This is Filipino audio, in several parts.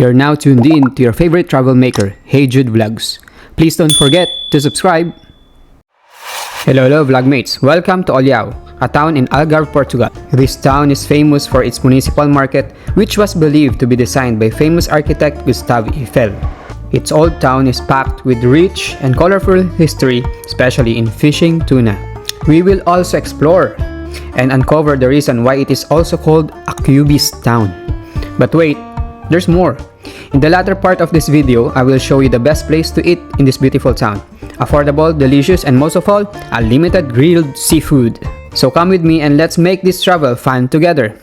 You're now tuned in to your favorite travel maker, Hey Jude Vlogs. Please don't forget to subscribe. Hello vlogmates, welcome to Olhão, a town in Algarve, Portugal. This town is famous for its municipal market, which was believed to be designed by famous architect Gustave Eiffel. Its old town is packed with rich and colorful history, especially in fishing tuna. We will also explore and uncover the reason why it is also called a cubist town. But wait, there's more. In the latter part of this video, I will show you the best place to eat in this beautiful town. Affordable, delicious, and most of all, unlimited grilled seafood. So come with me and let's make this travel fun together.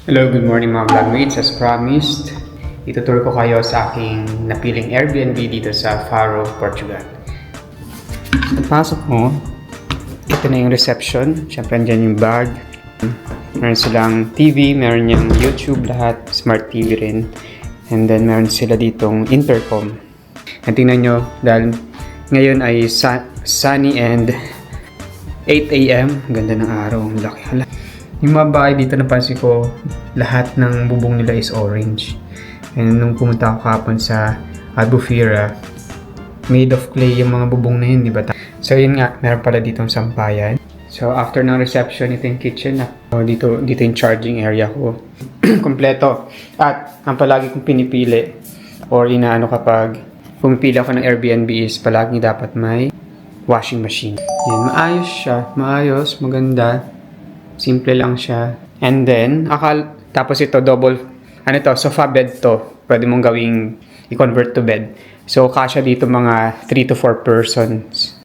Hello, good morning mga vlogmates. As promised, itutur ko kayo sa aking napiling Airbnb dito sa Faro, Portugal. Pagpasok mo, ito na yung reception. Siyempre, andyan yung bag. Meron silang TV, meron yung YouTube, lahat. Smart TV rin. And then, meron sila ditong intercom. And tingnan nyo, dahil ngayon ay sunny and 8 AM. Ganda ng araw. Ang laki. Hala. Yung mga bahay dito, napansin ko, lahat ng bubong nila is orange. And nung pumunta ako kapon sa Albufeira, made of clay yung mga bubong na yun, di ba? So yun nga, meron pala ditong sampayan. So after ng reception, ito yung kitchen na. So, dito yung charging area ko. Kompleto. At ang palagi kong pinipili or inaano kapag pumipili ako ng Airbnb is palagi dapat may washing machine. Yan, maayos siya. Maayos, maganda. Simple lang siya. And then, tapos ito double, sofa bed to. Pwede mong gawing i-convert to bed. So, kasya dito mga 3 to 4 persons.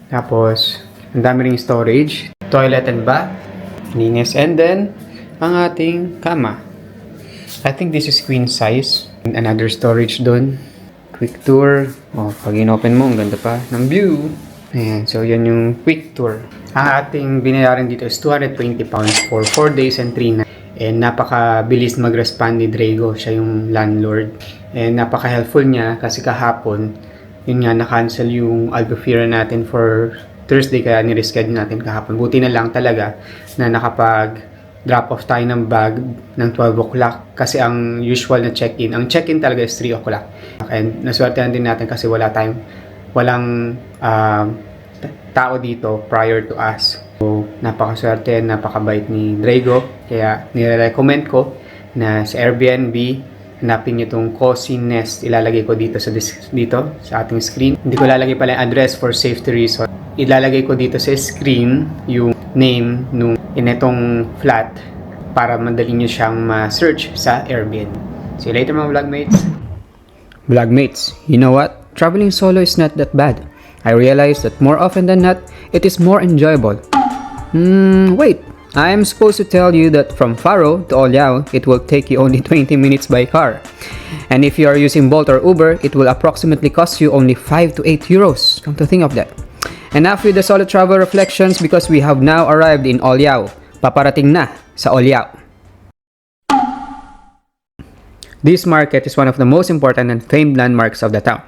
Tapos, ang dami ring storage, toilet and bath, linis, and then, ang ating kama. I think this is queen size. And another storage dun. Quick tour. Oh, pag in-open mo, ang ganda pa ng view. Ayan, so yan yung quick tour. Ang ating binayaran dito is 220 pounds for 4 days and 3 nights. And napakabilis mag-respond ni Drago, siya yung landlord. And napaka-helpful niya kasi kahapon, yun nga, na-cancel yung Albufeira natin for Thursday, kaya ni-reschedule natin kahapon. Buti na lang talaga na nakapag-drop off tayo ng bag ng 12 o'clock kasi ang usual na check-in, ang check-in talaga is 3 o'clock. And naswertehan din natin kasi walang tao dito prior to us. So, napakaswerte, napakabait ni Drago. Kaya nire-recommend ko na sa Airbnb, hanapin nyo itong Cozy Nest. Ilalagay ko dito sa ating screen. Hindi ko lalagay pala yung address for safety reason. Ilalagay ko dito sa screen yung name nung inetong flat para madali nyo siyang ma-search sa Airbnb. See you later mga vlogmates. Vlogmates, you know what? Traveling solo is not that bad. I realized that more often than not, it is more enjoyable. Wait, I am supposed to tell you that from Faro to Olhão, it will take you only 20 minutes by car. And if you are using Bolt or Uber, it will approximately cost you only 5 to 8 euros. Come to think of that. Enough with the solo travel reflections because we have now arrived in Olhão. Paparating na sa Olhão. This market is one of the most important and famed landmarks of the town.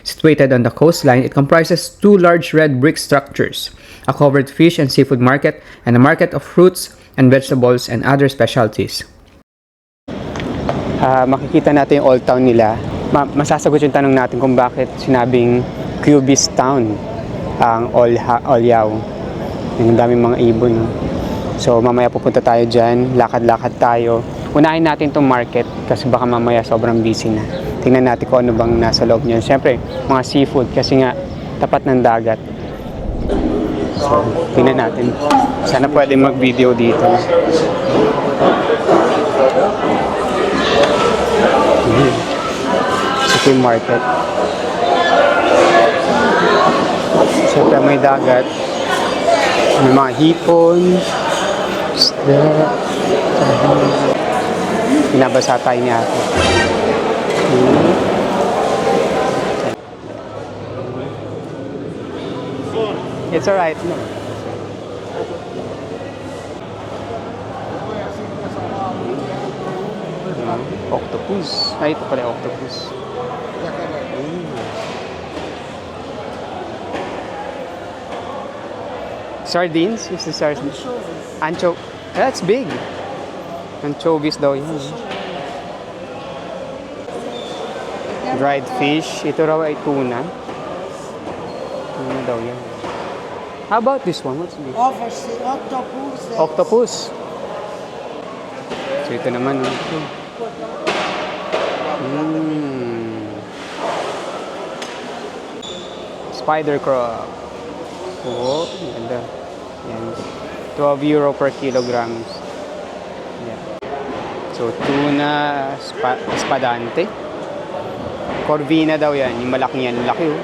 Situated on the coastline, it comprises 2 large red brick structures, a covered fish and seafood market, and a market of fruits and vegetables and other specialties. Makikita natin yung old town nila. Masasagot yung tanong natin kung bakit sinabing cubist town ang Olhão. Yung daming mga ibon. No? So mamaya pupunta tayo dyan, lakad-lakad tayo. Unahin natin itong market kasi baka mamaya sobrang busy na. Tingnan natin kung ano bang nasa loob niyan. Siyempre, mga seafood kasi nga tapat ng dagat. So, tingnan natin. Sana pwede mag-video dito. Ito yung market. Siyempre, may dagat. May mga hipon. Isda. Pinabasa tayo niya ako. It's alright. No. Octopus. Ay, ito pala octopus. Sardines? What's the sardines? Anchovies. That's big. Anchovies daw yun. Dried fish. Ito raw ay tuna. Tuna daw yan. How about this one? What's this? Octopus. Octopus. So ito naman. Spider crab. Oh, ganda. Yan. 12 euro per kilograms. Yeah. So tuna, espadante. Corvina daw yan. Yung malaki yan. Laki oh.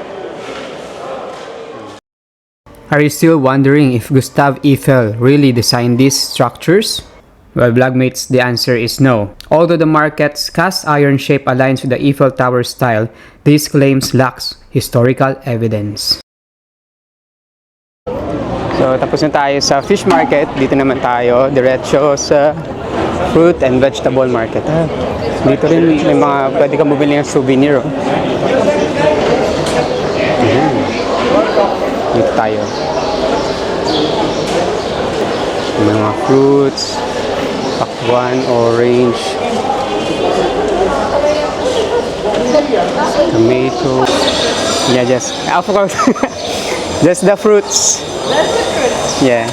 Are you still wondering if Gustave Eiffel really designed these structures? Well, Vlogmates, the answer is no. Although the market's cast iron shape aligns with the Eiffel Tower style, these claims lacks historical evidence. So, tapos na tayo sa fish market. Dito naman tayo, diretso sa fruit and vegetable market. Dito rin may mga pwede kang bumili ng souvenir. Oh. Dito tayo. Mga fruits, pakwan, orange, tomato. Yeah, I forgot. Just the fruits. That's the fruit. Yeah.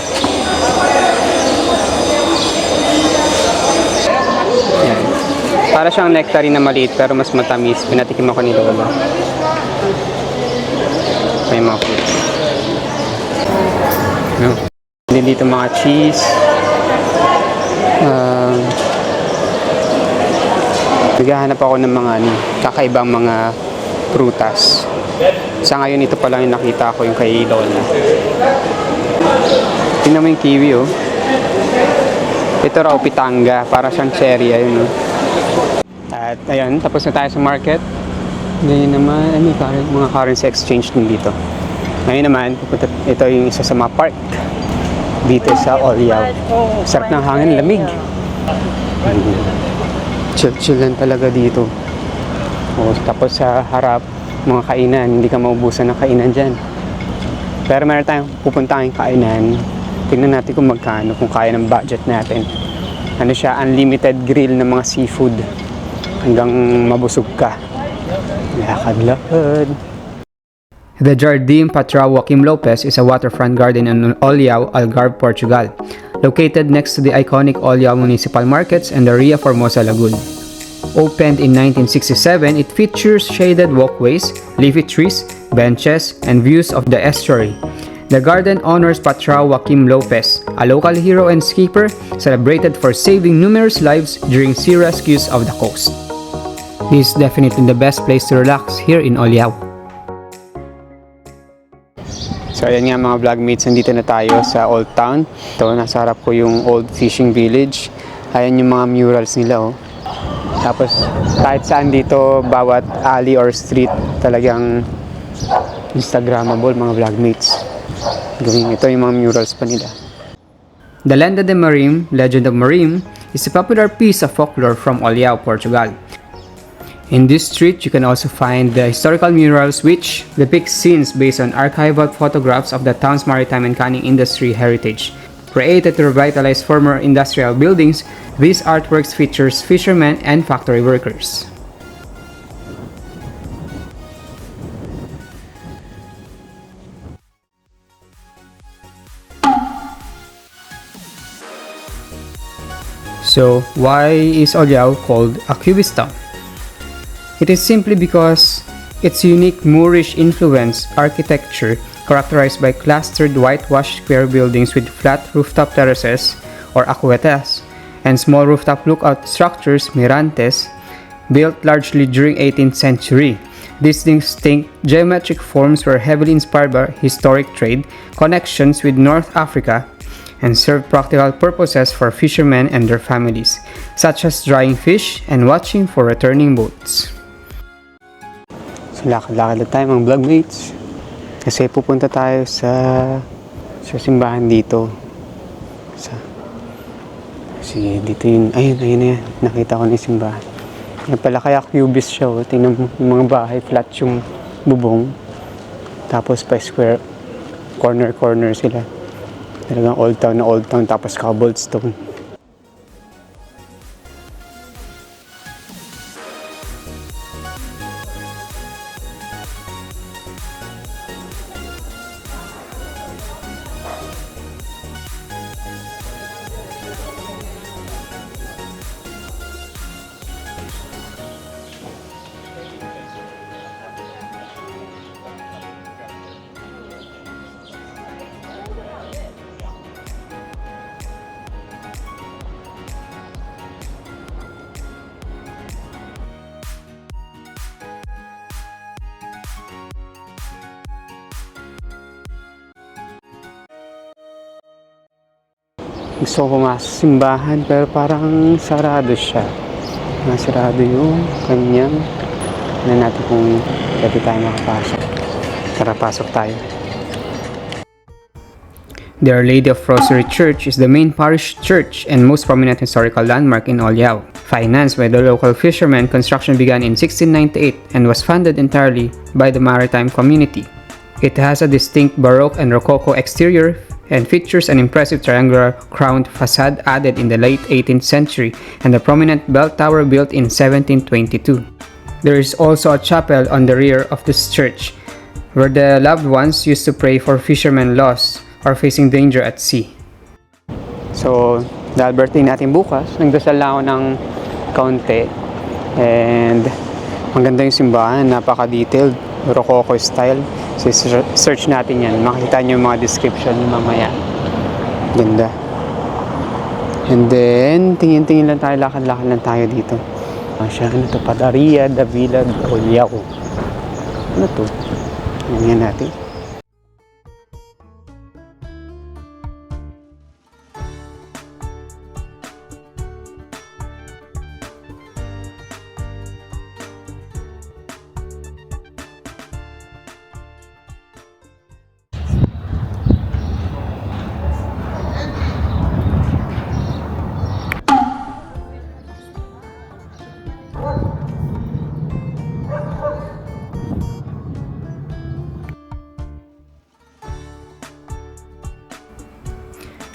Yan. Para siyang nectarine na maliit pero mas matamis. Pinatikim ako ni Lola. May mga fruits. No. Din dito mga cheese. Naghahanap ako ng mga kakaibang mga prutas. Sa ngayon ito pa lang yung nakita ko yung kay Lola. Tingnan mo yung kiwi oh. Ito raw pitanga, para siyang cherry ayun oh. At ayun, tapos na tayo sa market. Ngayon naman, mga currency exchange din dito. Ngayon naman, ito yung isa sa mga park dito sa Oliao. Sarap ng hangin, lamig. Chill lang talaga dito. O, tapos sa harap, mga kainan, hindi ka maubusan ng kainan dyan. Pero meron tayong pupuntahan kainan. Tingnan natin kung magkano, kung kaya ng budget natin. Ano siya, unlimited grill ng mga seafood. Hanggang mabusog ka. Lakad-lakad. The Jardim Patrao Joaquim Lopez is a waterfront garden in Oliao, Algarve, Portugal, located next to the iconic Oliao Municipal Markets and the Ria Formosa Lagoon. Opened in 1967, it features shaded walkways, leafy trees, benches, and views of the estuary. The garden honors Patrao Joaquim Lopez, a local hero and skipper celebrated for saving numerous lives during sea rescues of the coast. This is definitely the best place to relax here in Oliao. So ayan nga mga vlogmates, nandito na tayo sa Old Town. Ito, nasa harap ko yung Old Fishing Village. Ayan yung mga murals nila oh. Tapos kahit saan dito, bawat alley or street talagang Instagrammable mga vlogmates. Ito yung mga murals pa nila. The Lenda de Marim, Legend of Marim, is a popular piece of folklore from Oliao, Portugal. In this street, you can also find the historical murals which depict scenes based on archival photographs of the town's maritime and canning industry heritage. Created to revitalize former industrial buildings, these artworks features fishermen and factory workers. So, why is Oliao called a cubist town? It is simply because its unique Moorish influence architecture, characterized by clustered whitewashed square buildings with flat rooftop terraces or acuetas and small rooftop lookout structures, mirantes, built largely during 18th century. These distinct geometric forms were heavily inspired by historic trade connections with North Africa and served practical purposes for fishermen and their families, such as drying fish and watching for returning boats. So lakad-lakad na tayo mga vlogmates kasi pupunta tayo sa simbahan dito. Sige, dito yun. Ayun na yan. Nakita ko na yung simbahan. Yan pala kaya cubist siya. Oh. Tingnan mo yung mga bahay, flat yung bubong. Tapos pa square, corner-corner sila. Talagang old town na old town, tapos cobblestone. Gusto ko pumasok sa simbahan pero parang sarado siya. Sarado yung kanyang. Tignan natin kung pwede tayo makapasok. Tara, pasok tayo. The Our Lady of Rosary Church is the main parish church and most prominent historical landmark in Oliao. Financed by the local fishermen, construction began in 1698 and was funded entirely by the maritime community. It has a distinct Baroque and Rococo exterior and features an impressive triangular crowned facade added in the late 18th century and a prominent bell tower built in 1722. There is also a chapel on the rear of this church where the loved ones used to pray for fishermen lost or facing danger at sea. So, dahil birthday natin bukas, nagdasal lang ako ng kaunti and maganda yung simbahan, napaka-detailed, Rococo style. So, search natin yan, makikita nyo yung mga description mamaya. Ganda. And then, tingin-tingin lang tayo, lakad-lakad lang tayo dito. Siya, ano to? Padaria de Villa de Oliao. Ano to? Tingnan natin.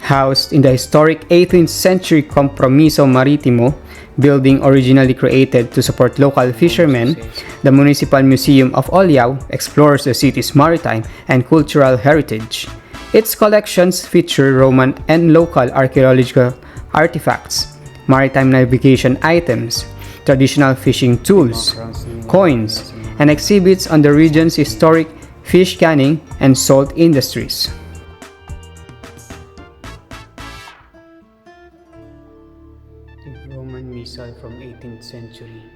Housed in the historic 18th century Compromiso Maritimo building originally created to support local fishermen, the Municipal Museum of Oliao explores the city's maritime and cultural heritage. Its collections feature Roman and local archaeological artifacts, maritime navigation items, traditional fishing tools, coins, and exhibits on the region's historic fish canning and salt industries. Roman missal from 18th century.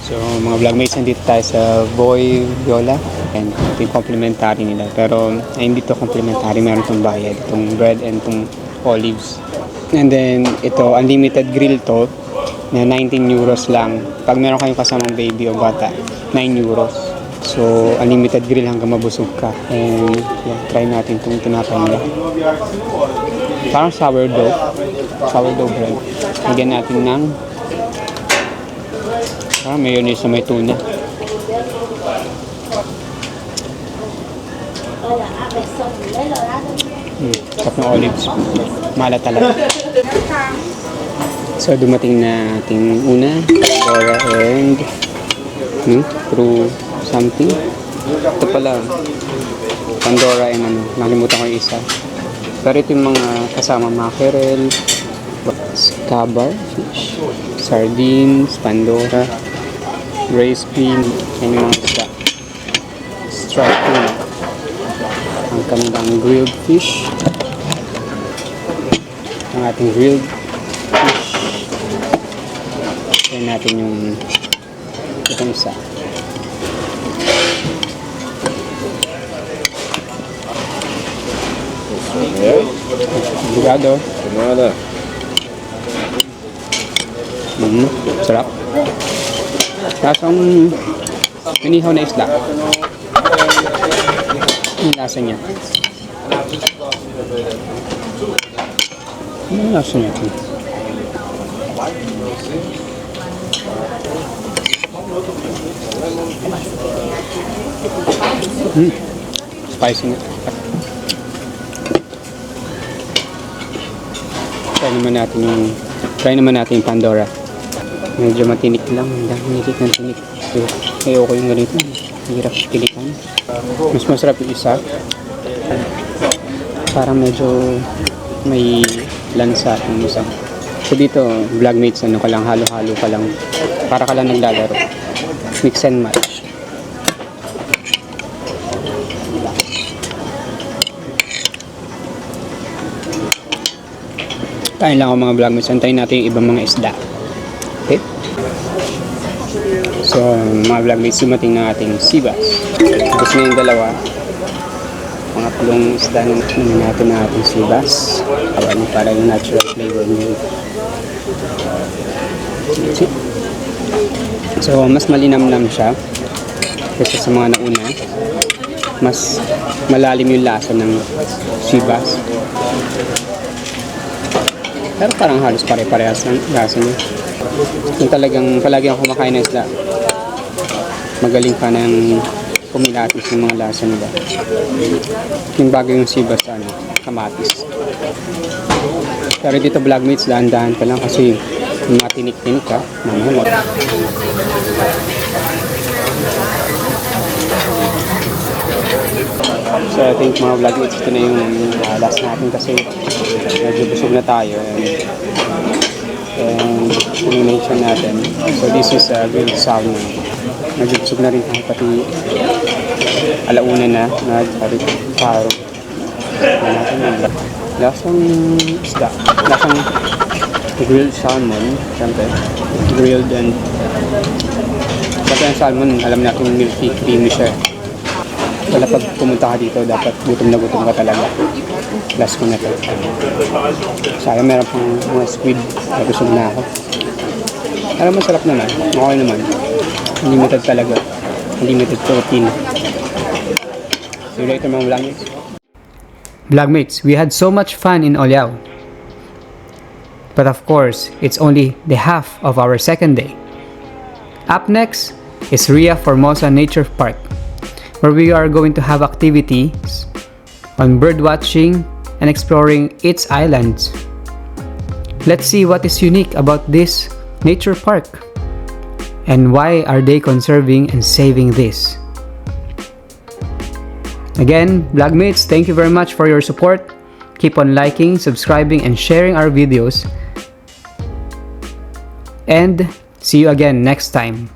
So mga vlogmates, nandito tayo sa Boy Viola and ito yung complimentary nila, pero hindi to complimentary, meron itong bayad, itong bread and itong olives. And then ito, unlimited grill to na 19 euros lang. Pag meron kayong kasamang baby o bata, 9 euros. So unlimited grill hanggang mabusog ka. And yeah, try natin itong tinapay nila. Parang sourdough bread. Lagyan natin ng mayonnaise na may tuna. Sarap ng olives. Malat talaga. So dumating na ating una, Dora and through something. Ito pala, Pandora and nakalimutan ko yung isa. Pero ito yung mga kasama, mackerel, scabar fish, sardines, Pandora, raised bean, and yung mga isda. Striped tuna. Ang kanilang grilled fish. Ang ating grilled fish. Kaya natin yung itong isa. Obrigado. Nada. Sarap. Lasang inihaw na isda. Yung lasa niya. Yung lasa niya. Spicy nga. Try naman natin yung Pandora. Medyo matinik lang. Ang dami nilik ng tinik. Ayoko yung ganito. Hirap pilitan. Mas masarap yung isa. Parang medyo may lansa yung isa. So dito, vlogmates, ano ka lang, halo-halo ka lang. Para ka lang naglalaro. Mix and match. Kain lang ako mga vlogmates. Antayin natin yung ibang mga isda. Okay? So, mga vlogmates, sumating na ating sibas. Tapos na yung dalawa. Pangatlong isda naman natin na ating sibas. Ayan, para yung natural flavor niya. So, mas malinamnam siya kasi sa mga nauna. Mas malalim yung lasa ng sibas. Pero parang halos pare-parehas ng lasa niya. Kung talagang palagi ako kumakain ng isda, magaling ka ng kumilatis ng mga lasa nila. Yung bagay yung sibas sa kamatis. Pero dito vlogmates, dahan-dahan pa lang kasi yung mga tinik-tinik ka. Mamamot. So I think mga vlogmates, ito na yung last natin kasi medyo busog na tayo. And elimination natin. So this is a grilled salmon. Medyo busog na rin tayo pati alauna na nag-paro. Lasang isda. Lasang grilled salmon. Siyempre, grilled and basta yung salmon, alam natin milky, creamy siya. Wala pag pumunta ka dito, dapat gutom na gutom ka talaga. Last ko na ito. Sayang meron pang mga squid. Nagusog na ako. Pero masarap naman. Okay naman. Unlimited talaga. Unlimited protein. See you later mga vlogmates. Vlogmates, we had so much fun in Oliao. But of course, it's only the half of our second day. Up next is Ria Formosa Nature Park, where we are going to have activities on bird watching and exploring its islands. Let's see what is unique about this nature park and why are they conserving and saving this. Again, vlogmates, thank you very much for your support. Keep on liking, subscribing, and sharing our videos. And see you again next time.